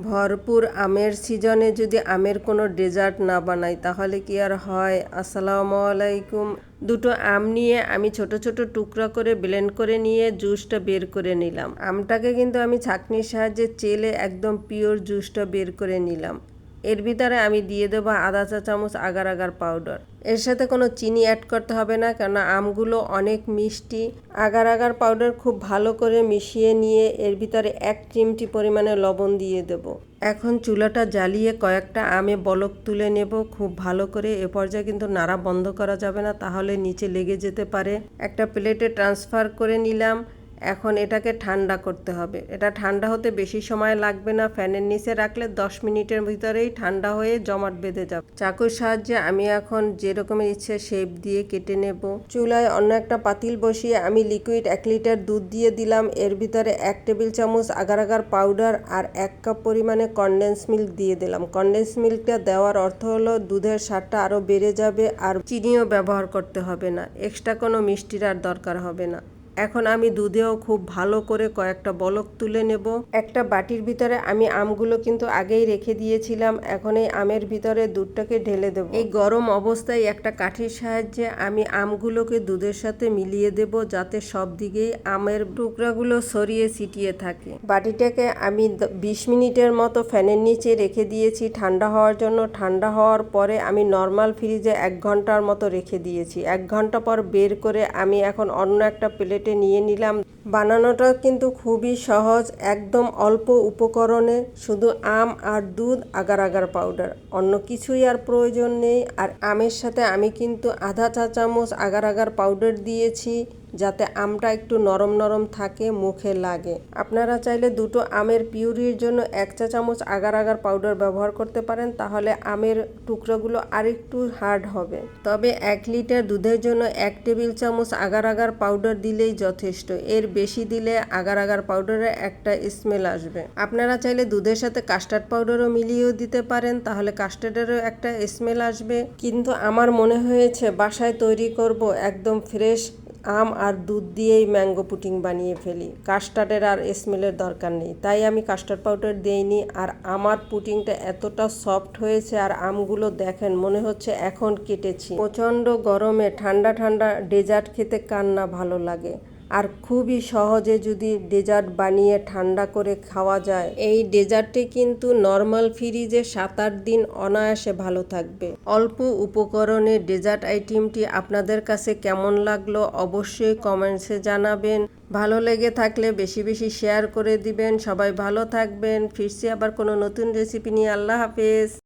ভরপুর আমের সিজনে যদি আমের কোনো ডেজার্ট না বানাই তাহলে কি আর হয়। আসসালামু আলাইকুম। দুটো আম নিয়ে আমি ছোট ছোট টুকরা করে ব্লেন্ড করে নিয়ে জুসটা বের করে নিলাম। আমটাকে কিন্তু আমি ছাঁকনির সাহায্যে চেলে একদম পিওর জুসটা বের করে নিলাম। এর ভিতরে আমি দিয়ে দেবো আধা চা চামচ আগার আগার পাউডার। এর সাথে কোনো চিনি অ্যাড করতে হবে না, কেননা আমগুলো অনেক মিষ্টি। আগার আগার পাউডার খুব ভালো করে মিশিয়ে নিয়ে এর ভিতরে 1 চিমটি পরিমাণে লবণ দিয়ে দেব। এখন চুলাটা জ্বালিয়ে কয়েকটা আমে বলক তুলে নেব খুব ভালো করে। এ পর্যায়ে কিন্তু নাড়া বন্ধ করা যাবে না, তাহলে নিচে লেগে যেতে পারে। একটা প্লেটে ট্রান্সফার করে নিলাম। এখন এটাকে ঠান্ডা করতে হবে। এটা ঠান্ডা হতে বেশি সময় লাগবে না, ফ্যানের নিচে রাখলে 10 মিনিটের ভিতরেই ঠান্ডা হয়ে জমাট বেঁধে যাবে। চাকুর সাহায্যে আমি এখন যেরকমের ইচ্ছে শেপ দিয়ে কেটে নেব। চুলায় অন্য একটা পাতিল বসিয়ে আমি লিকুইড 1 লিটার দুধ দিয়ে দিলাম। এর ভিতরে 1 টেবিল চামচ আগার আগার পাউডার আর 1 কাপ পরিমাণে কনডেন্স মিল্ক দিয়ে দিলাম। কনডেন্স মিল্কটা দেওয়ার অর্থ হলো দুধের স্বাদটা আরও বেড়ে যাবে, আর চিনিও ব্যবহার করতে হবে না, এক্সট্রা কোনো মিষ্টির আর দরকার হবে না। এখন আমি দুধেও খুব ভালো করে কয়েকটা বলক তুলে নেব। একটা বাটির ভিতরে আমি আমগুলো কিন্তু আগেই রেখে দিয়েছিলাম। এখন এই আমের ভিতরে দুধটাকে ঢেলে দেব। এই গরম অবস্থায় একটা কাঠির সাহায্যে আমি আমগুলোকে দুধের সাথে মিলিয়ে দেব, যাতে সব দিকেই আমের টুকরাগুলো ছড়িয়ে ছিটিয়ে থাকে। বাটিটাকে আমি 20 মিনিটের মতো ফ্যানের নিচে রেখে দিয়েছি ঠান্ডা হওয়ার জন্য। ঠান্ডা হওয়ার পরে আমি নর্মাল ফ্রিজে 1 ঘন্টার মতো রেখে দিয়েছি। 1 ঘন্টা পর বের করে আমি এখন অন্য একটা প্লেটে নিয়ে নিলাম। বানানোটা কিন্তু খুবই সহজ, একদম অল্প উপকরণে, শুধু আম আর দুধ, আগার আগার পাউডার, অন্য কিছুই আর প্রয়োজন নেই। আর আমের সাথে আমি কিন্তু আধা চা চামচ আগার আগার পাউডার দিয়েছি, যাতে আমটা একটু নরম নরম থাকে, মুখে লাগে। আপনারা চাইলে দুটো আমের পিউরির জন্য 1 চা চামচ আগার আগার পাউডার ব্যবহার করতে পারেন, তাহলে আমের টুকরোগুলো আরেকটু হার্ড হবে। তবে 1 লিটার দুধের জন্য 1 টেবিল চামচ আগার আগার পাউডার দিলেই যথেষ্ট। এর বেশি দিলে আগার আগার পাউডারের একটা স্মেল আসবে। আপনারা চাইলে দুধের সাথে কাস্টার্ড পাউডারও মিলিয়েও দিতে পারেন, তাহলে কাস্টার্ডেরও একটা স্মেল আসবে। কিন্তু আমার মনে হয়েছে বাসায় তৈরি করব একদম ফ্রেশ আম আর দুধ দিয়েই ম্যাঙ্গো পুডিং বানিয়ে ফেলি, কাস্টার্ডের আর স্মেলের দরকার নেই। তাই আমি কাস্টার্ড পাউডার দেইনি। আর আমার পুডিংটা এতটা সফট হয়েছে, আর আমগুলো দেখেন মনে হচ্ছে এখন কেটেছি। প্রচণ্ড গরমে ঠান্ডা ঠান্ডা ডেজার্ট খেতে কার না ভালো লাগে। আর খুবই সহজে যদি ডেজার্ট বানিয়ে ঠান্ডা করে খাওয়া যায়। এই ডেজার্টটি কিন্তু নর্মাল ফ্রিজে 7-8 দিন অনায়াসে ভালো থাকবে। অল্প উপকরণে ডেজার্ট আইটেমটি আপনাদের কাছে কেমন লাগলো অবশ্যই কমেন্টসে জানাবেন। ভালো লেগে থাকলে বেশি বেশি শেয়ার করে দিবেন। সবাই ভালো থাকবেন। ফিরছি আবার কোনো নতুন রেসিপি নিয়ে। আল্লাহ হাফেজ।